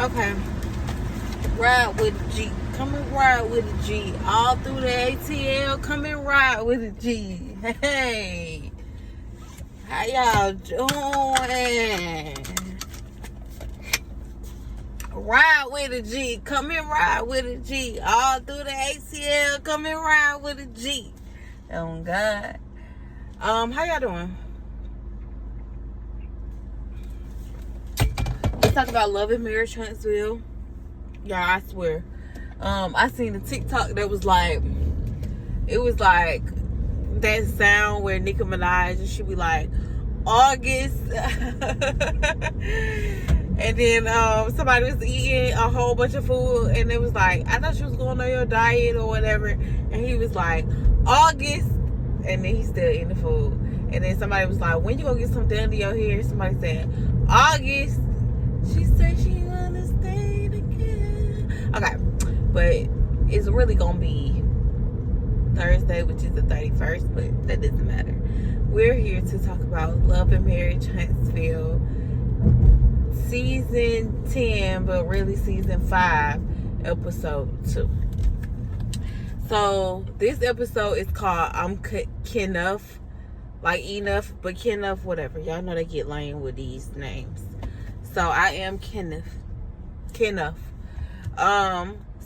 Okay. Ride with a G. Come and ride with a G. All through the ATL. Come and ride with a G. Hey. How y'all doing? Ride with a G. Come and ride with a G. All through the ATL. Come and ride with a G. Oh, God. How y'all doing? Let's talk about Love and Marriage Huntsville. Y'all, I swear. I seen a TikTok that was like, it was like that sound where Nicki Minaj and she be like, August. And then somebody was eating a whole bunch of food and it was like, I thought she was going on your diet or whatever. And he was like, August. And then he's still eating the food. And then somebody was like, when you gonna get some done to your hair? Somebody said, August. She said she gonna stay together. Okay, but it's really gonna be Thursday, which is the 31st, but that doesn't matter. We're here to talk about Love and Marriage Huntsville season 10, but really season 5, episode 2. So this episode is called I'm Kenneth, like enough, but Kenneth, whatever. Y'all know they get lame with these names. So I am Kenneth.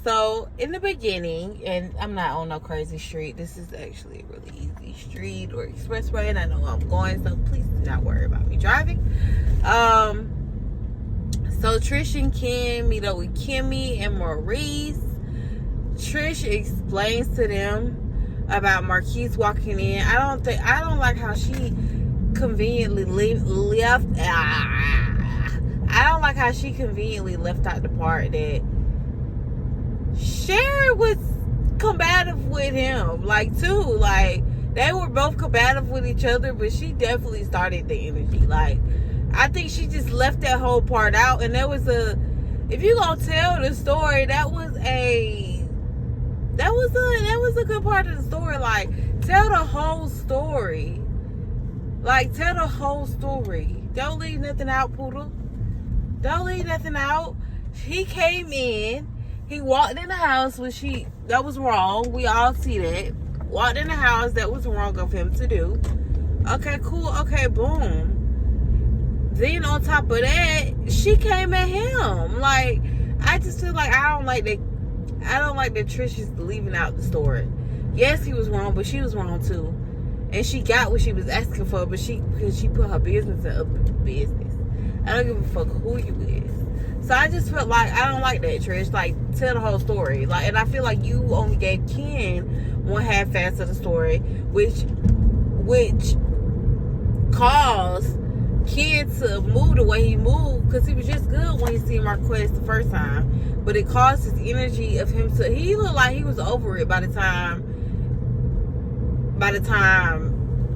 So in the beginning, and I'm not on no crazy street. This is actually a really easy street or expressway, and I know where I'm going, so please do not worry about me driving. So Trish and Ken meet up with Kimmy and Maurice. Trish explains to them about Marquise walking in. I don't like how she conveniently left. I don't like how she conveniently left out the part that Sharon was combative with him. Like, too. Like, they were both combative with each other, but she definitely started the energy. Like, I think she just left that whole part out. And there was if you gonna tell the story, that was a good part of the story. Like, tell the whole story. Like, tell the whole story. Don't leave nothing out, Poodle. Don't leave nothing out. He came in. He walked in the house, that was wrong. We all see that. Walked in the house, that was wrong of him to do. Okay, cool. Okay, boom. Then on top of that, she came at him. Like, I just feel like I don't like that Trish is leaving out the story. Yes, he was wrong, but she was wrong too. And she got what she was asking for, but because she put her business in other people's business. I don't give a fuck who you is. So I just felt like I don't like that, Trish. Like, tell the whole story. Like, and I feel like you only gave Ken one half fast of the story, which caused Ken to move the way he moved, because he was just good when he seen Marquez the first time. But it caused his energy of him to, he looked like he was over it by the time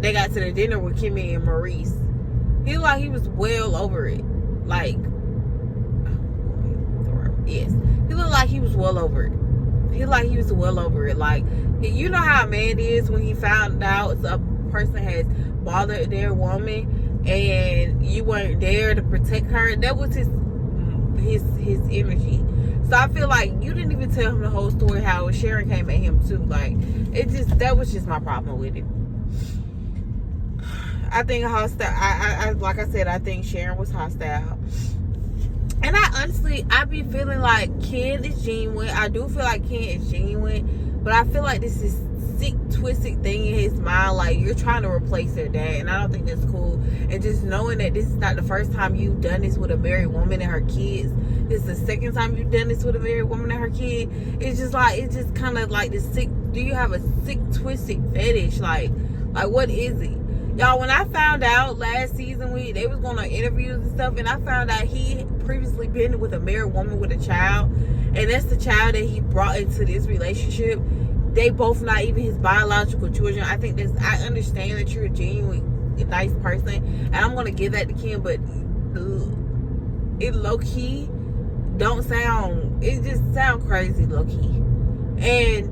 they got to the dinner with Kimmy and Maurice. He looked like he was well over it. Like, yes. He looked like he was well over it. Like, you know how a man is when he found out a person has bothered their woman and you weren't there to protect her. That was his energy. So I feel like you didn't even tell him the whole story how Sharon came at him too. Like, that was just my problem with it. I think hostile. Like I said, I think Sharon was hostile. And I be feeling like Ken is genuine. I do feel like Ken is genuine. But I feel like this is sick, twisted thing in his mind. Like, you're trying to replace their dad. And I don't think that's cool. And just knowing that this is not the first time you've done this with a married woman and her kids. This is the second time you've done this with a married woman and her kid. It's just kind of like this sick. Do you have a sick, twisted fetish? Like what is it? Y'all, when I found out last season they was going on interviews and stuff, and I found out he had previously been with a married woman with a child, and that's the child that he brought into this relationship. They both not even his biological children. I understand that you're a genuine, nice person, and I'm going to give that to Kim, but it low-key it just sound crazy low-key. And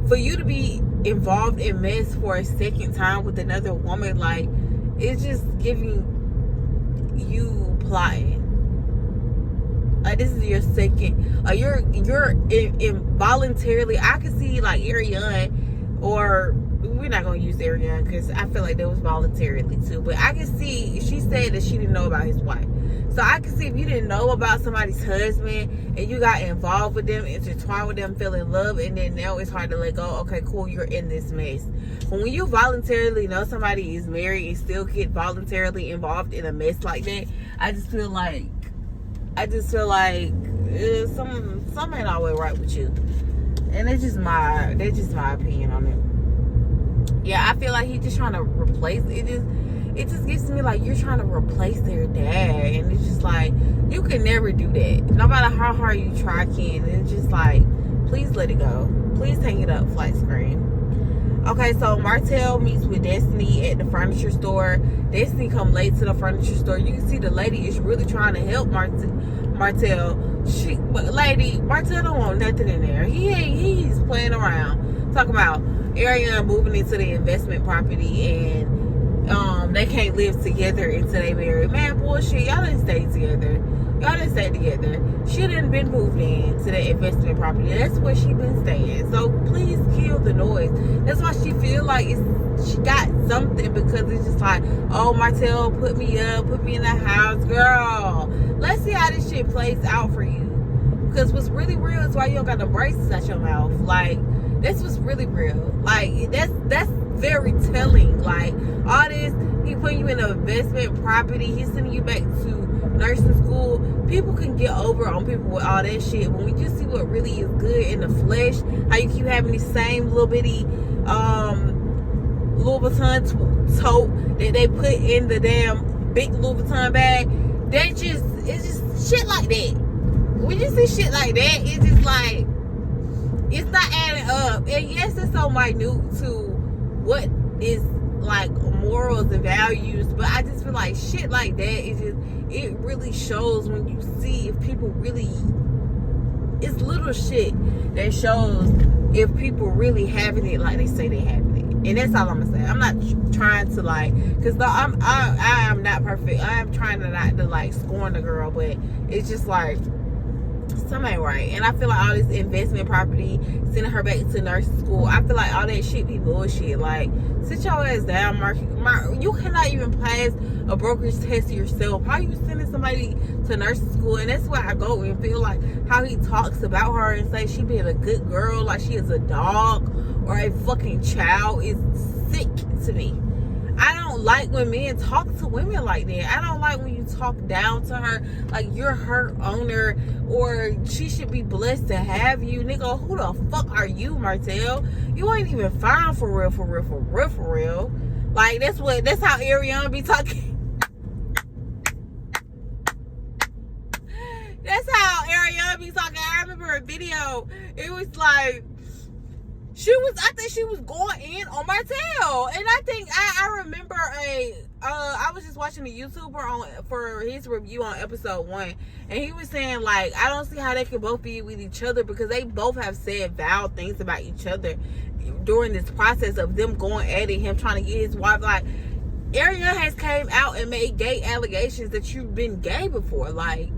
for you to be involved in mess for a second time with another woman, like, it's just giving you plotting. like this is your second, you're involuntarily, I can see like Ariane, or we're not gonna use Ariane because I feel like that was voluntarily too, but I can see she said that she didn't know about his wife. So I can see if you didn't know about somebody's husband and you got involved with them, intertwined with them, fell in love, and then now it's hard to let go. Okay, cool, you're in this mess. But when you voluntarily know somebody is married and still get voluntarily involved in a mess like that, I just feel like something ain't always right with you. And that's just my opinion on it. Yeah, I feel like he's just trying to replace it. It just gets me like you're trying to replace their dad, and it's just like you can never do that. No matter how hard you try, can. It's just like, please let it go. Please hang it up, flat screen. Okay, so Martell meets with Destiny at the furniture store. Destiny come late to the furniture store. You can see the lady is really trying to help Martell. Martell don't want nothing in there. He's playing around. Talking about Ariane moving into the investment property, and they can't live together until they marry. Man, bullshit. Y'all didn't stay together. She done been moved in to the investment property. That's where she been staying. So please kill the noise. That's why she feel like she got something, because it's just like, oh, Martell put me in the house. Girl, let's see how this shit plays out for you. Because what's really real is why you don't got the braces out your mouth. Like, that's what's really real. Like, that's very telling. Like, all this, he putting you in an investment property, he's sending you back to nursing school. People can get over on people with all that shit. When we just see what really is good in the flesh, how you keep having the same little bitty Louis Vuitton tote that they put in the damn big Louis Vuitton bag. It's just shit like that. When you see shit like that, it's just like, it's not adding up. And yes, it's so minute to what is like morals and values, but I just feel like shit like that, it really shows when you see if people really, it's little shit that shows if people really having it like they say they having it. And that's all I'm gonna say. I'm not trying to like, because I am not perfect. I am trying to not to like scorn the girl, but it's just like something ain't right. And I feel like all this investment property, sending her back to nursing school, I feel like all that shit be bullshit. Like, sit your ass down, Mark. You cannot even pass a brokerage test yourself. How you sending somebody to nursing school? And that's why I go and feel like how he talks about her and say she being a good girl, like she is a dog or a fucking child, is sick to me. I don't like when men talk to women like that. I don't like when you talk down to her like you're her owner or she should be blessed to have you. Nigga, who the fuck are you, Martell? You ain't even fine for real. Like, that's how Ariane be talking. That's how Ariane be talking. I remember a video. It was like, I think she was going in on Martell. And I think I remember I was just watching a YouTuber for his review on episode 1, and he was saying like, I don't see how they can both be with each other, because they both have said vile things about each other during this process of them going at it, him trying to get his wife. Like, Ariane has came out and made gay allegations that you've been gay before. Like,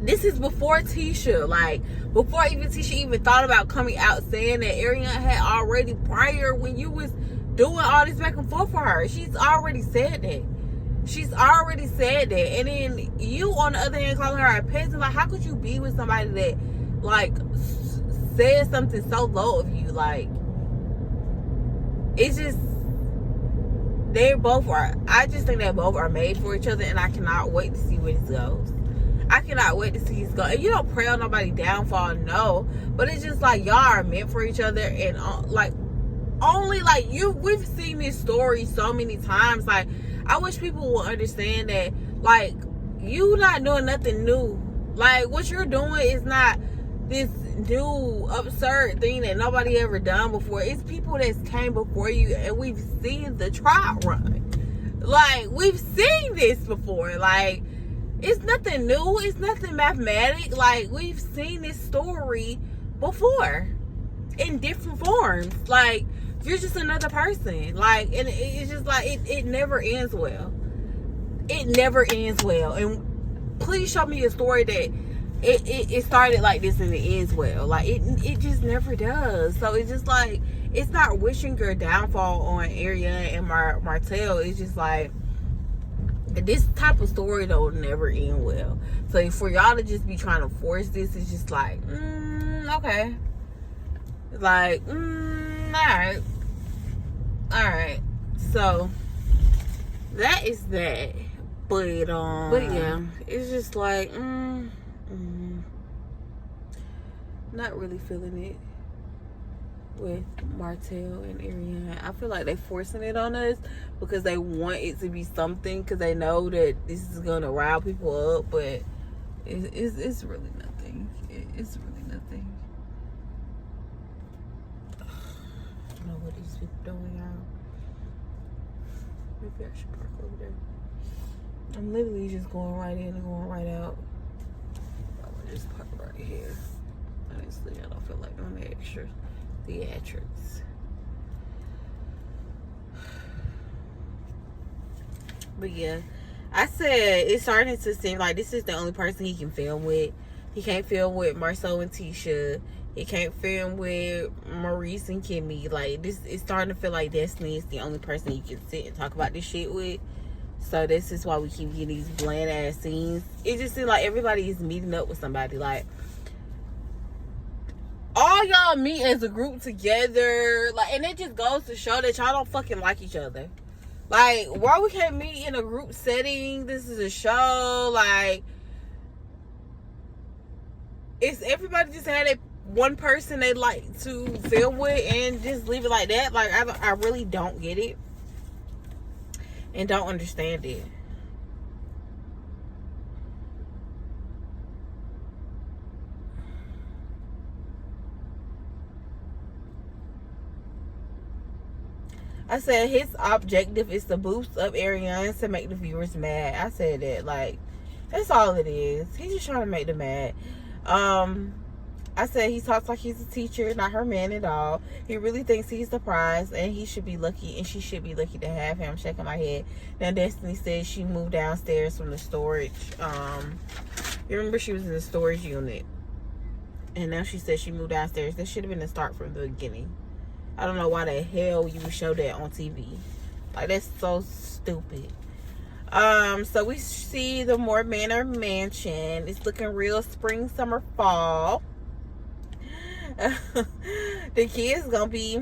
this is before Tisha, like before even Tisha even thought about coming out saying that. Ariane had already, prior, when you was doing all this back and forth for her, she's already said that. And then you, on the other hand, calling her a peasant. Like, how could you be with somebody that like says something so low of you? Like, it's just, I just think they both are made for each other, and I cannot wait to see where this goes. I cannot wait to see this go. And you don't pray on nobody's downfall, no. But it's just like, y'all are meant for each other. And like, only like we've seen this story so many times. Like, I wish people would understand that, like, you not doing nothing new. Like, what you're doing is not this new absurd thing that nobody ever done before. It's people that came before you, and we've seen the trial run. Like, we've seen this before. Like, it's nothing new. It's nothing mathematic. Like, we've seen this story before in different forms. Like, you're just another person. Like, and it's just like, it never ends well. It never ends well. And please show me a story that it started like this and it ends well. Like, it just never does. So it's just like, it's not wishing your downfall on Ariana and Martell. It's just like, this type of story don't never end well. So for y'all to just be trying to force this, it's just like, okay. Like, alright. Alright. So that is that. But yeah, it's just like, not really feeling it with Martell and Ariana. I feel like they forcing it on us because they want it to be something, because they know that this is gonna rile people up, but it's really nothing. It's really nothing. I don't know what these people doing, y'all. Maybe I should park over there. I'm literally just going right in and going right out. I'm gonna just park right here. Honestly, I don't feel like doing the extra theatrics. But yeah, I said it's starting to seem like this is the only person he can film with. He can't film with Marceau and Tisha. He can't film with Maurice and Kimmy. Like, this is starting to feel like Destiny is the only person he can sit and talk about this shit with. So this is why we keep getting these bland ass scenes. It just seems like everybody is meeting up with somebody. Like, all y'all meet as a group together. Like, and it just goes to show that y'all don't fucking like each other. Like, why we can't meet in a group setting? This is a show. Like, it's everybody just had one person they like to film with and just leave it like that. Like, I really don't get it and don't understand it. I said his objective is to boost up Ariana to make the viewers mad. I said that. Like, that's all it is. He's just trying to make them mad. I said he talks like he's a teacher, not her man at all. He really thinks he's the prize, and he should be lucky, and she should be lucky to have him. Shaking my head. Now Destiny says she moved downstairs from the storage. You remember she was in the storage unit, and now she says she moved downstairs. That should have been the start from the beginning. I don't know why the hell you would show that on TV. Like, that's so stupid. So we see the Moore Manor mansion. It's looking real spring, summer, fall. The kids gonna be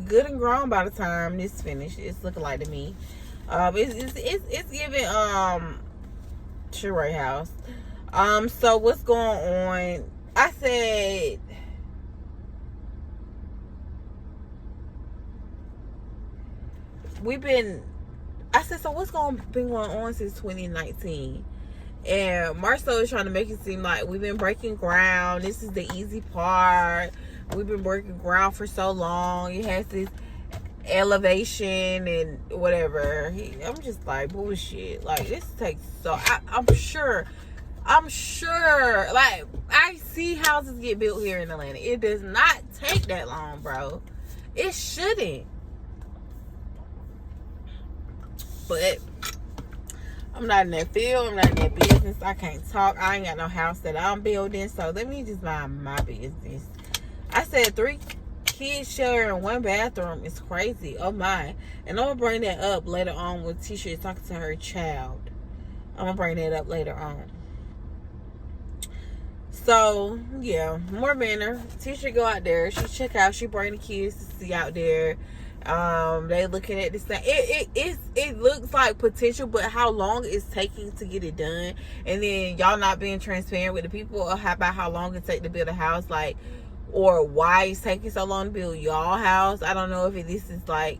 good and grown by the time this finished. It's looking like to me. It's giving Sheree House. So what's going on? I said, so what's been going on since 2019? And Marceau is trying to make it seem like we've been breaking ground. This is the easy part. We've been breaking ground for so long. It has this elevation and whatever. I'm just like, bullshit. Like, this takes so... I'm sure. Like, I see houses get built here in Atlanta. It does not take that long, bro. It shouldn't. But I'm not in that field. I'm not in that business. I can't talk. I ain't got no house that I'm building. So let me just mind my business. I said 3 kids sharing 1 bathroom is crazy. Oh my. And I'm going to bring that up later on when Tisha is talking to her child. I'm going to bring that up later on. So, yeah. Moore Manor. Tisha go out there. She check out. She bring the kids to see out there. They looking at this thing. It looks like potential, but how long it's taking to get it done, and then y'all not being transparent with the people about how long it take to build a house, like, or why it's taking so long to build y'all house. I don't know if this is like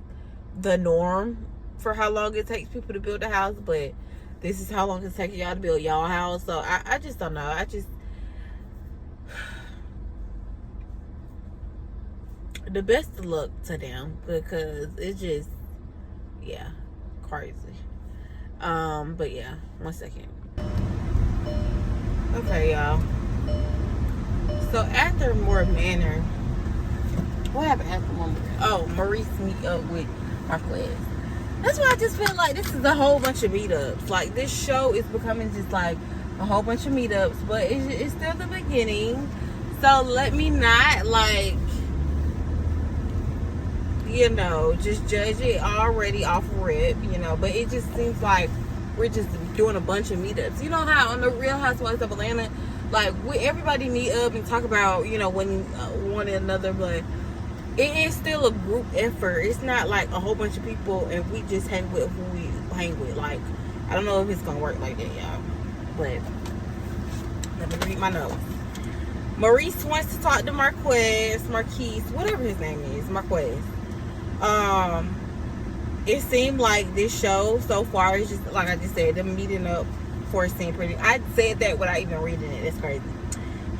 the norm for how long it takes people to build a house, but this is how long it's taking y'all to build y'all house. So I just don't know. The best of luck to them, because it's just, yeah, crazy. But yeah, 1 second. Okay, y'all. So after Moore Manor, what happened after Moore Manor? Oh, Maurice meet up with Marquez. That's why I just feel like this is a whole bunch of meetups. Like, this show is becoming just like a whole bunch of meetups, but it's still the beginning. So let me not, like, you know, just judge it already off rip, you know. But it just seems like we're just doing a bunch of meetups. You know how on the Real Housewives of Atlanta, like, everybody meet up and talk about, you know, one another, but it is still a group effort. It's not like a whole bunch of people and we just hang with who we hang with. Like, I don't know if it's gonna work like that, y'all. But let me read my notes. Maurice wants to talk to Marquise, whatever his name is, Marquise. It seemed like this show so far is just, like I just said, them meeting up for a scene pretty. I said that without even reading it. It's crazy.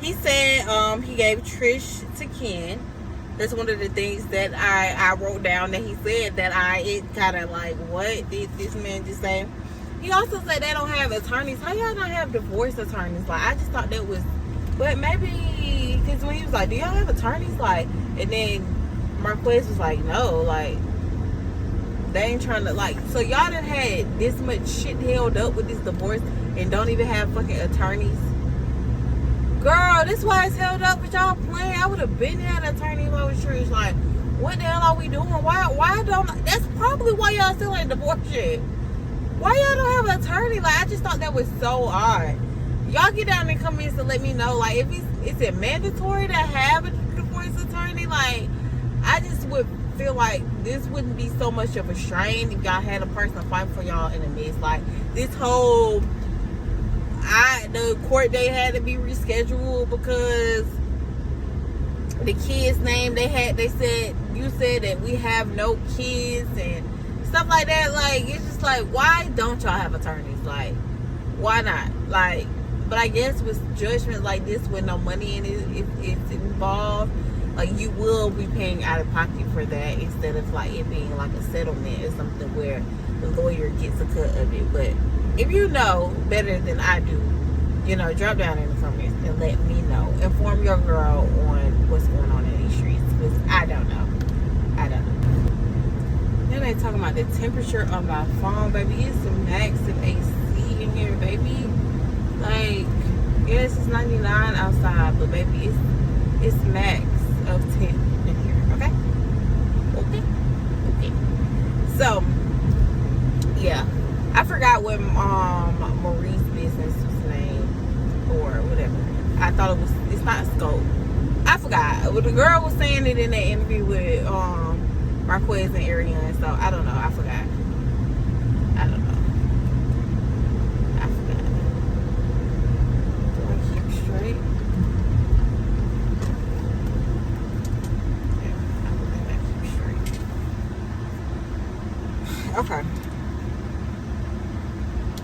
He said he gave Trish to Ken. That's one of the things that I wrote down that he said that it kind of like, what did this man just say? He also said they don't have attorneys. How y'all not have divorce attorneys? Like, I just thought that was, but maybe, because when he was like, do y'all have attorneys? Like, and then Marquez was like, no, like, they ain't trying to, like, so y'all done had this much shit held up with this divorce and don't even have fucking attorneys? Girl, this why it's held up with y'all playing. I would have been had an attorney if I was Trish. Like, what the hell are we doing? Why don't, that's probably why y'all still ain't divorced yet. Why y'all don't have an attorney? Like, I just thought that was so odd. Y'all get down in the comments to let me know, like, if is it mandatory to have a divorce attorney? Like, I just would feel like this wouldn't be so much of a strain if y'all had a person fight for y'all in the midst. Like, this whole, the court date had to be rescheduled because the kid's name, you said that we have no kids and stuff like that. Like, it's just like, why don't y'all have attorneys? Like, why not? Like, but I guess with judgment like this, with no money in it, it's involved, like, you will be paying out of pocket for that instead of like it being like a settlement or something where the lawyer gets a cut of it. But if you know better than I do, you know, drop down in the comments and let me know. Inform your girl on what's going on in these streets, because I don't know. Then they talking about the temperature of my phone, baby. It's the max of AC in here, baby. Like, yes, it's 99 outside, but baby, it's max of 10 in here. Okay. So, yeah, I forgot what Marie's business was named or whatever. I thought it's not Scope. I forgot. Well, the girl was saying it in that interview with Marquez and Ariane, so I don't know. I forgot. Do I keep straight? Yeah, I keep straight. Okay.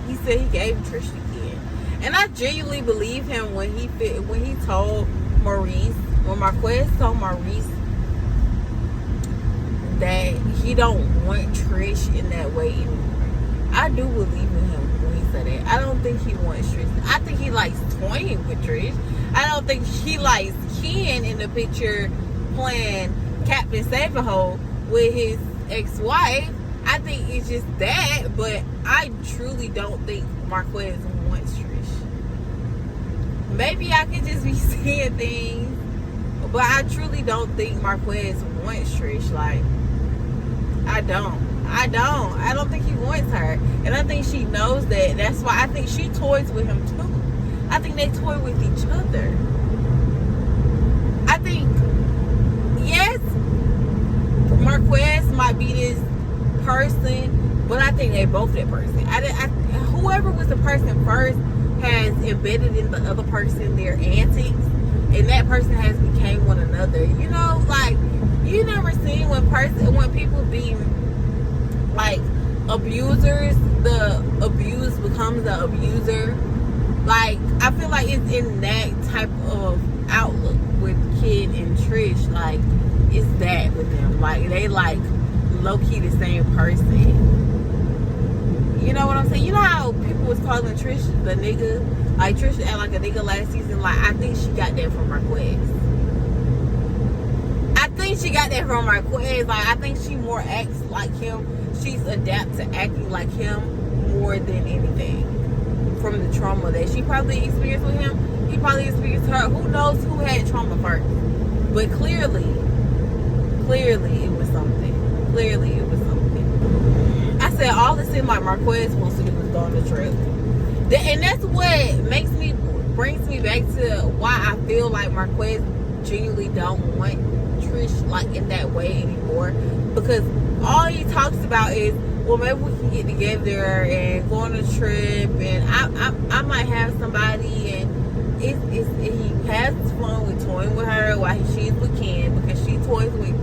He said he gave Trish the kid, and I genuinely believe him when he told Maurice, when Marquez told Maurice that he don't want Trish in that way anymore. I do believe in him when he said that. I don't think he wants Trish. I think he likes toying with Trish. I don't think he likes Ken in the picture playing Captain Save-A-Hole with his ex-wife. I think it's just that, but I truly don't think Marquez wants Trish. Maybe I could just be seeing things, but I truly don't think Marquez wants Trish. Like, I don't think he wants her, and I think she knows that. That's why I think she toys with him too. I think they toy with each other. I think, yes, Marquez might be this person, but I think they both that person. Whoever was the person first has embedded in the other person their antics, and that person has became one another. You know, like, you never seen when people be like abusers, the abuse becomes the abuser. Like, I feel like it's in that type of outlook with Kid and Trish. Like, it's that with them. Like, they like low-key the same person. You know what I'm saying? You know how people was calling Trish the nigga? Like, Trish act like a nigga last season. Like, I think she got that from Marquez. Like, I think she more acts like him. she's adapted to acting like him more than anything from the trauma that she probably experienced with him. He probably experienced her. Who knows who had trauma first? But clearly it was something. Clearly it was something. I said all it seemed like Marquez wants to do is go on the trip. And that's what brings me back to why I feel like Marquez genuinely don't want Trish like in that way anymore. Because all he talks about is, well, maybe we can get together and go on a trip, and I might have somebody, and he has fun with toying with her while she's with Ken, because she toys with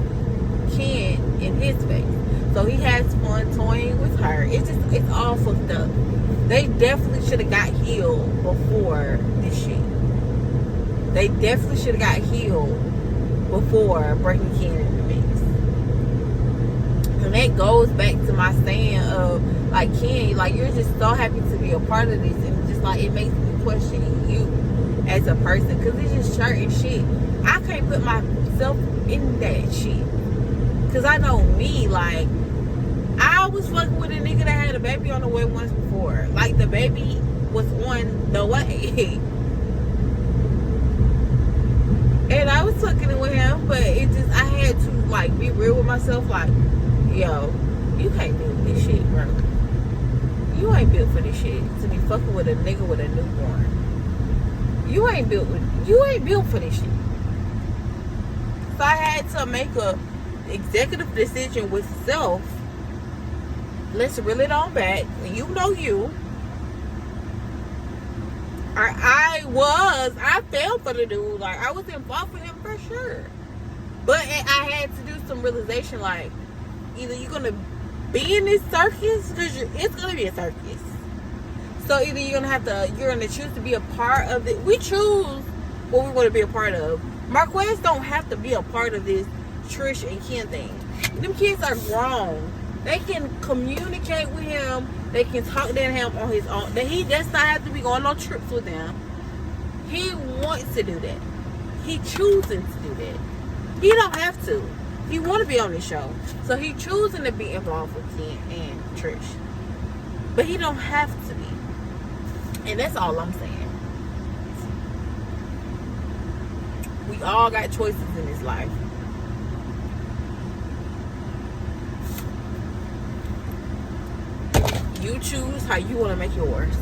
Ken in his face. So he has fun toying with her. It's all fucked up. They definitely should have got healed before this shit. They definitely should have got healed before breaking Ken in the mix. And that goes back to my saying of, like, Ken, like, you're just so happy to be a part of this, and just like it makes me question you as a person, because it's just certain shit I can't put myself in that shit. Because I know me, like, I was fucking with a nigga that had a baby on the way once before. Like, the baby was on the way. And I was fucking it with him, but it just, I had to, like, be real with myself. Like, yo, you can't do this shit, bro. You ain't built for this shit. To be fucking with a nigga with a newborn. You ain't built for this shit. So I had to make a executive decision with self. Let's reel it on back. You know you. I fell for the dude. Like, I was involved with him for sure. But I had to do some realization, like, either you're going to be in this circus, because it's going to be a circus. So either you're going to choose to be a part of it. We choose what we want to be a part of. Marquez don't have to be a part of this Trish and Ken thing. Them kids are grown. They can communicate with him. They can talk to him on his own. He does not have to be going on trips with them. He wants to do that. He choosing to do that. He don't have to. He want to be on this show. So he choosing to be involved with Ken and Trish. But he don't have to be. And that's all I'm saying. We all got choices in this life. You choose how you want to make yours.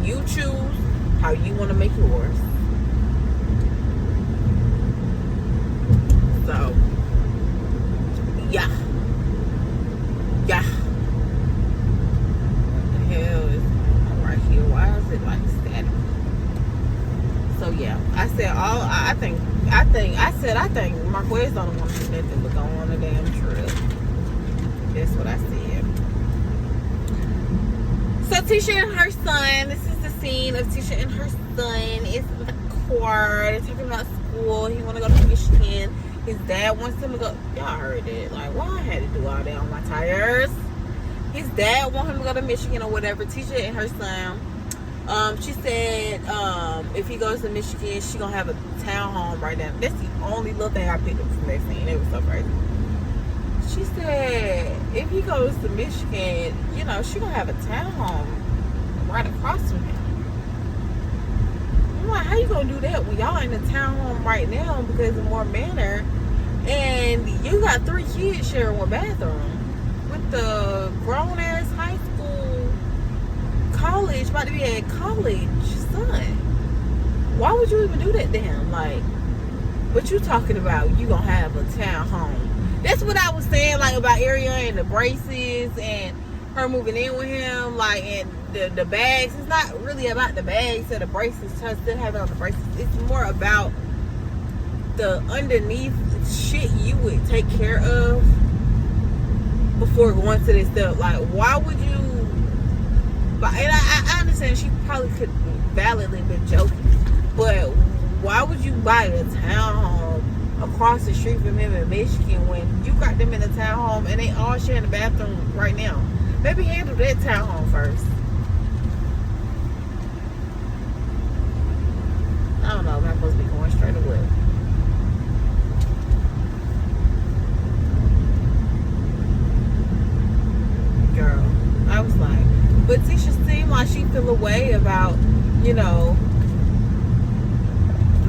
You choose how you want to make yours. So, yeah. What the hell is right here? Why is it like static? So yeah, I think Marquez don't want to do nothing but go on a damn trip. That's what I said. So Tisha and her son, this is the scene of Tisha and her son. It's in the car. They're talking about school. He want to go to Michigan. His dad wants him to go. Y'all heard it. Like, why I had to do all that on my tires? His dad wants him to go to Michigan or whatever. Tisha and her son. She said if he goes to Michigan, she gonna have a townhome right now. That's the only little thing I picked up from that scene. It was so crazy. She said if he goes to Michigan, you know, she gonna have a townhome right across from him. I'm like, how you gonna do that when y'all in a townhome right now because of more manor, and you got 3 kids sharing one bathroom with the grown ass high school, college, about to be at college son? Why would you even do that to him? Like, what you talking about? You gonna have a townhome? That's what I was saying, like, about Ariel and the braces and her moving in with him, like, and the bags. It's not really about the bags or the braces. Her still having on the braces. It's more about the underneath shit you would take care of before going to this stuff. Like, why would you? And I understand she probably could validly been joking, but why would you buy a townhome across the street from him in Michigan when you got them in a townhome and they all sharing the bathroom right now? Maybe handle that townhome first. I don't know if I'm supposed to be going straight away. But Tisha seemed like she feel a way about, you know,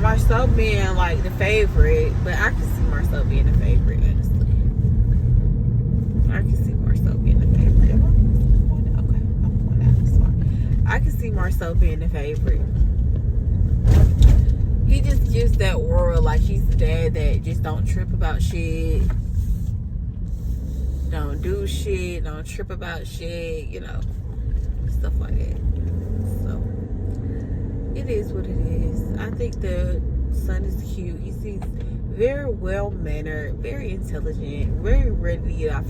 Marcel being like the favorite. But I can see Marcel being the favorite, honestly. I can see Marcel being the favorite. Okay, I'm going down this far. I can see Marcel being the favorite. He just gives that aura like he's the dad that just don't trip about shit. Don't do shit. Don't trip about shit. You know, stuff like that. So, it is what it is. I think the son is cute. He seems very well mannered, very intelligent, very ready to get off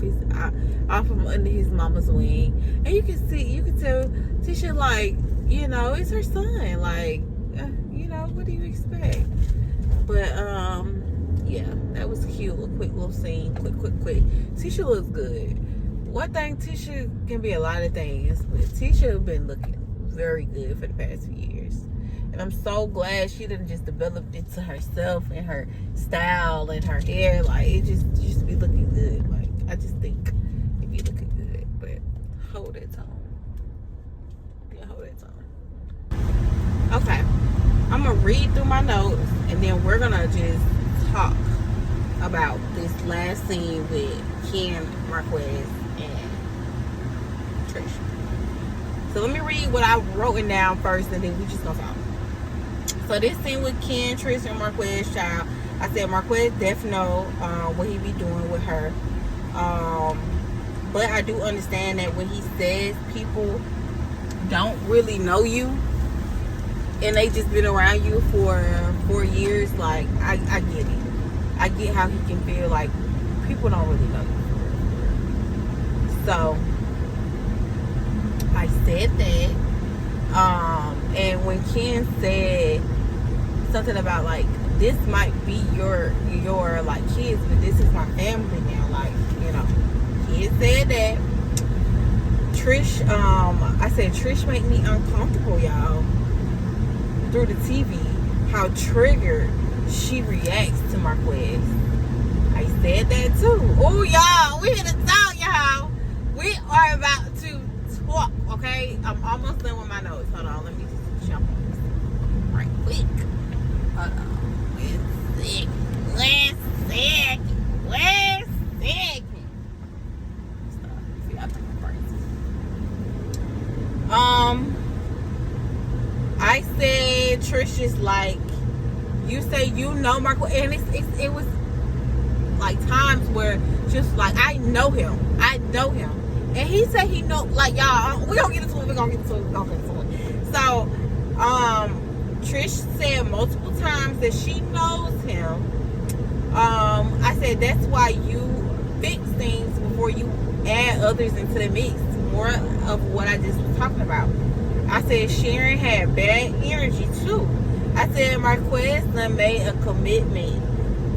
from under his mama's wing. And you can tell Tisha, like, you know, it's her son. Like, you know, what do you expect? But yeah, that was cute. A quick little scene. Quick. Tisha looks good. One thing, Tisha can be a lot of things, but Tisha has been looking very good for the past few years. And I'm so glad she didn't just develop it to herself and her style and her hair. Like, it just be looking good. Like, I just think it be looking good. But hold it on. Yeah, hold it on. Okay. I'm going to read through my notes, and then we're going to just talk about this last scene with Ken, Marquez, and Trish. So let me read what I wrote it down first, and then we just going to talk. So this scene with Ken, Trish, and Marquez, child, I said Marquez definitely know what he be doing with her. But I do understand that when he says people don't really know you, and they just been around you for 4 years, like, I get it. I get how he can feel like people don't really know you. So, I said that. And when Ken said something about, like, this might be your like, kids, but this is my family now. Like, you know, Ken said that. Trish, I said, Trish make me uncomfortable, y'all. Through the TV, how triggered she reacts to Marquez. I said that too. Oh, y'all, we hit a talk, y'all. We are about to talk, okay? I'm almost done with my notes. Hold on, let me just jump on this right quick. Hold on. One second. Stop. See, I think I'm crazy. I said Trish is like, you say you know Marco, and it was like times where just like, I know him, and he said he know, like, y'all, we gonna get into it. So Trish said multiple times that she knows him. I said that's why you fix things before you add others into the mix. More of what I just was talking about. I said Sharon had bad energy too. I said Marquez done made a commitment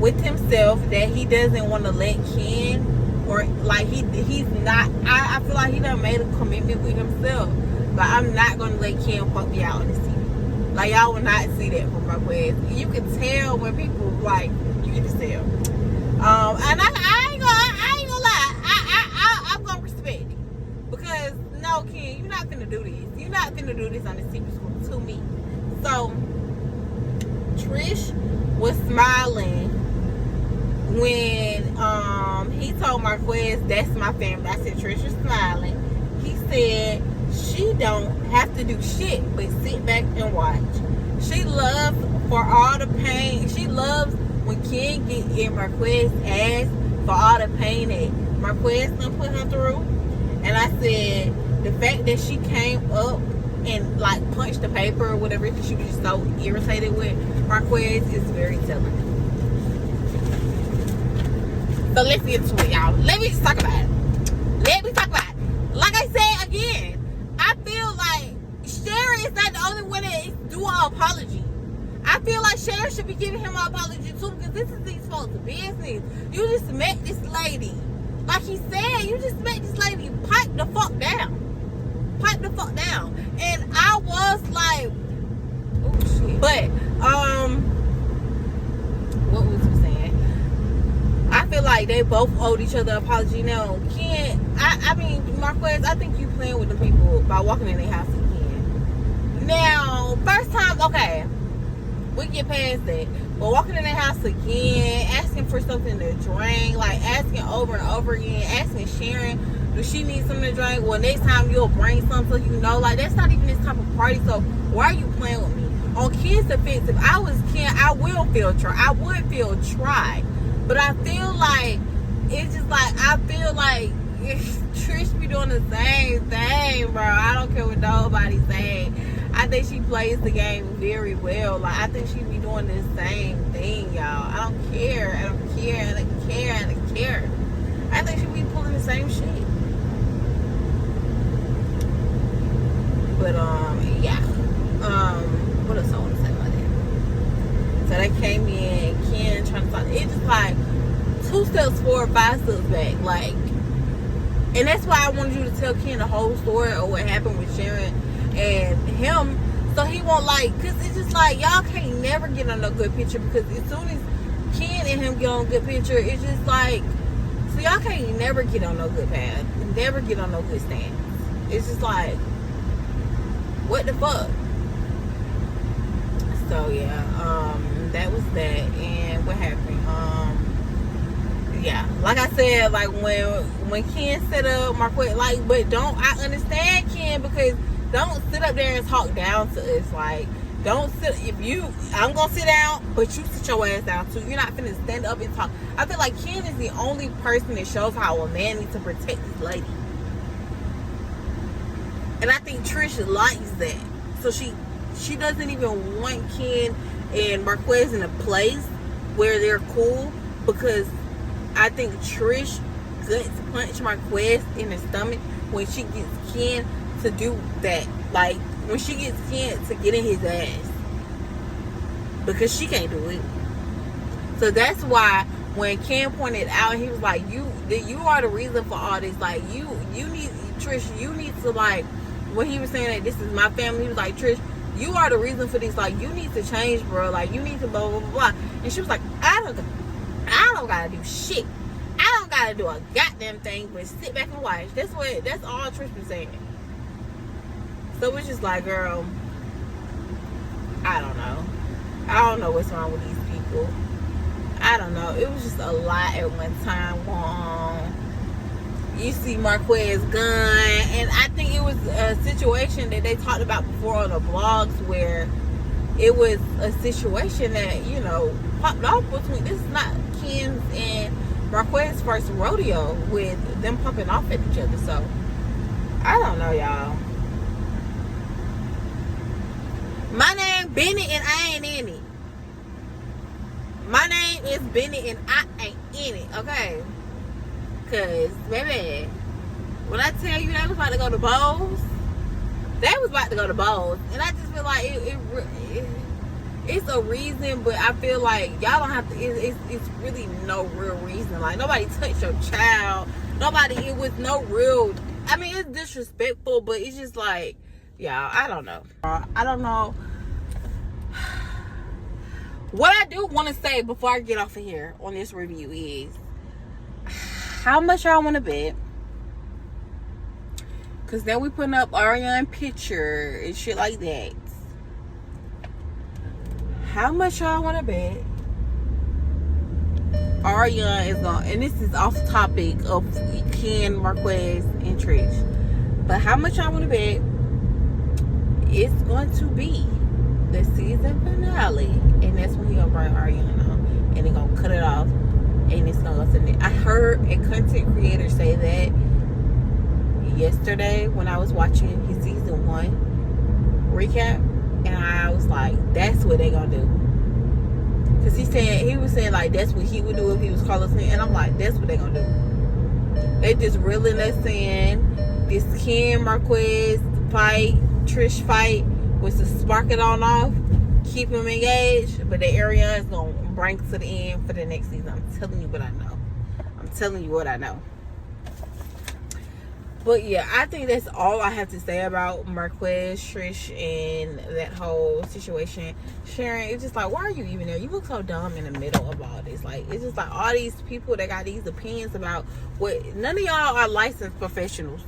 with himself that he doesn't want to let Ken, or like he's not. I feel like he done made a commitment with himself. But I'm not gonna let Ken fuck me out on the TV. Like, y'all will not see that from Marquez. You can tell when people, like, you can just tell. And I ain't gonna lie. I'm gonna respect it, because no, Ken, you're not gonna do this. You're not gonna do this on the TV screen to me. So Trish was smiling when he told Marquez, that's my family. I said Trish was smiling. He said she don't have to do shit but sit back and watch. She loves for all the pain. She loves when Ken get in Marquez's ass for all the pain that Marquez done put her through. And I said the fact that she came up and like punched the paper or whatever, because she was just so irritated with Marquez, is very telling. So let's get into it, y'all. Let me just talk about it. Like I said again, I feel like Sharon is not the only one that is doing an apology. I feel like Sharon should be giving him an apology too, because this is these folks' business. You just met this lady. Like he said, you just met this lady. Pipe the fuck down. And I was like, oh shit. But what was I saying? I feel like they both owed each other an apology. Now, Ken, I I mean, Marquez, I think you playing with the people by walking in their house again. Now, first time, okay, we get past that. But walking in their house again, asking for something to drink, like asking over and over again, asking Sharon, does she need something to drink? Well, next time you'll bring something so you know. Like, that's not even this type of party, so why are you playing with me? On Ken's defense, if I was Ken, I would feel tried. But I feel like, it's just like, I feel like Trish be doing the same thing, bro. I don't care what nobody's saying. I think she plays the game very well. Like, I think she be doing the same thing, y'all. I don't care. I think she be pulling the same shit. But, yeah. What else I want to say about that? So they came in, Ken trying to talk. It's just like 2 steps forward, 5 steps back. Like, and that's why I wanted you to tell Ken the whole story of what happened with Sharon and him, so he won't, like, because it's just like, y'all can't never get on a good picture, because as soon as Ken and him get on a good picture, it's just like, so y'all can't never get on no good path, never get on no good stance. It's just like, what the fuck? So yeah, that was that. And what happened? Yeah, like I said, like when Ken set up Marquette, like, but I understand Ken, because don't sit up there and talk down to us. Like, don't sit, I'm gonna sit down, but you sit your ass down too. You're not finna stand up and talk. I feel like Ken is the only person that shows how a man needs to protect his lady. And I think Trish likes that. So she doesn't even want Ken and Marquez in a place where they're cool, because I think Trish guts punch Marquez in the stomach when she gets Ken to do that. Like, when she gets Ken to get in his ass, because she can't do it. So that's why when Ken pointed out, he was like, you are the reason for all this. Like, you need, Trish, you need to, like, when he was saying that this is my family, he was like, Trish, you are the reason for this. Like, you need to change, bro. Like, you need to blah, blah, blah, blah. And she was like, I don't gotta do shit. I don't gotta do a goddamn thing but sit back and watch. That's all Trish was saying. So it's just like, girl, I don't know. I don't know what's wrong with these people. I don't know. It was just a lot at one time going on. You see Marquez gun, and I think it was a situation that they talked about before on the blogs, where it was a situation that, you know, popped off between, this is not Ken's and Marquez's first rodeo with them popping off at each other. So I don't know, y'all. My name Benny and I ain't in it. My name is Benny and I ain't in it, okay? Cause, baby, when I tell you they was about to go to Bowls, they was about to go to Bowls. And I just feel like it's a reason, but I feel like y'all don't have to, it's really no real reason. Like, nobody touched your child. It was no real, I mean, it's disrespectful, but it's just like, y'all, I don't know. I don't know. What I do want to say before I get off of here on this review is, how much y'all want to bet? Because then we putting up Ariana picture and shit like that. How much y'all want to bet Ariana is going, and this is off topic of Ken, Marquez, and Trish, but how much y'all want to bet it's going to be the season finale, and that's when he gonna bring Ariana on, and he gonna cut it off, and it's gonna go to the, I heard a content creator say that yesterday when I was watching his season 1 recap, and I was like, that's what they gonna do. Because he was saying like that's what he would do if he was Carlos, and I'm like, that's what they gonna do. They just reeling us in. This Ken Marquez fight, Trish fight was to spark it on off, keep him engaged, but the area is gonna bring to the end for the next season. I'm telling you what I know. But yeah, I think that's all I have to say about Marquez, Trish, and that whole situation. Sharon, it's just like, why are you even there? You look so dumb in the middle of all this. Like, it's just like all these people that got these opinions about what. None of y'all are licensed professionals.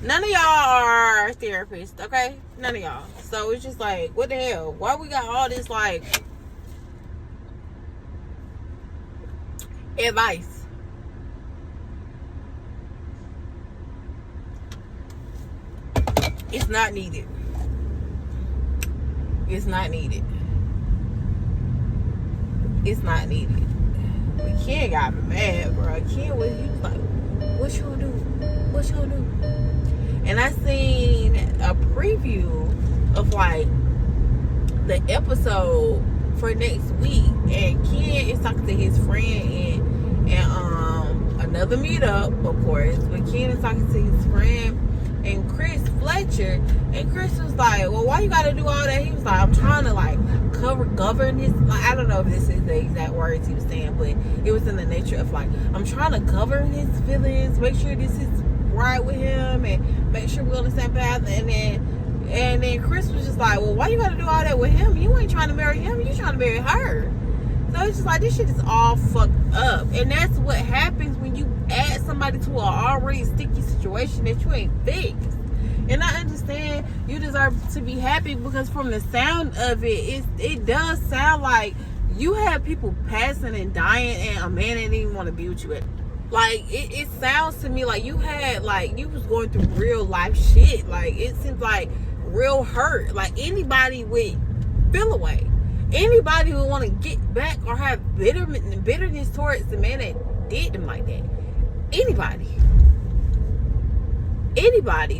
None of y'all are therapists, okay? None of y'all. So it's just like, what the hell? Why we got all this like advice? It's not needed. It's not needed. It's not needed. But Ken got mad, bro. Ken was, he was like, what you gonna do? What you gonna do? And I seen a preview of like the episode for next week, and Ken is talking to his friend and another meetup, of course. But Ken is talking to his friend and Chris Fletcher, and Chris was like, well, why you gotta do all that? He was like, I'm trying to like govern his, like, I don't know if this is the exact words he was saying, but it was in the nature of like, I'm trying to govern his feelings, make sure this is right with him, and make sure we're on the same path. And then Chris was just like, well, why you gotta do all that with him? You ain't trying to marry him, you trying to marry her. So it's just like, this shit is all fucked up. And that's what happens when you add somebody to an already sticky situation that you ain't fixed. And I understand you deserve to be happy, because from the sound of it does sound like you have people passing and dying and a man didn't even want to be with you. Like, it sounds to me like you had, like, you was going through real life shit. Like, it seems like real hurt. Like, anybody would feel away. Anybody who want to get back or have bitterness towards the man that did them like that. Anybody.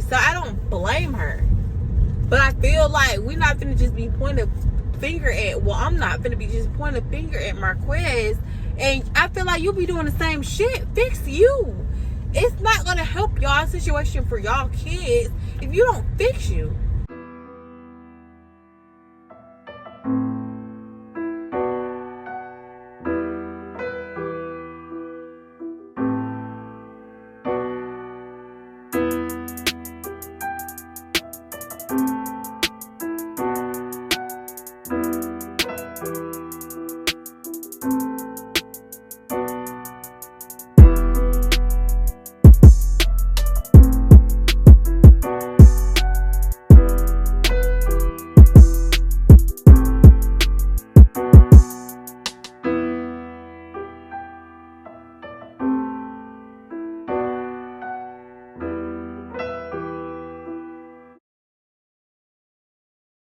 So I don't blame her. But I feel like we're not going to just be pointing a finger at, well, I'm not going to be just pointing a finger at Marquez. And I feel like you'll be doing the same shit. Fix you. It's not going to help y'all situation for y'all kids if you don't fix you.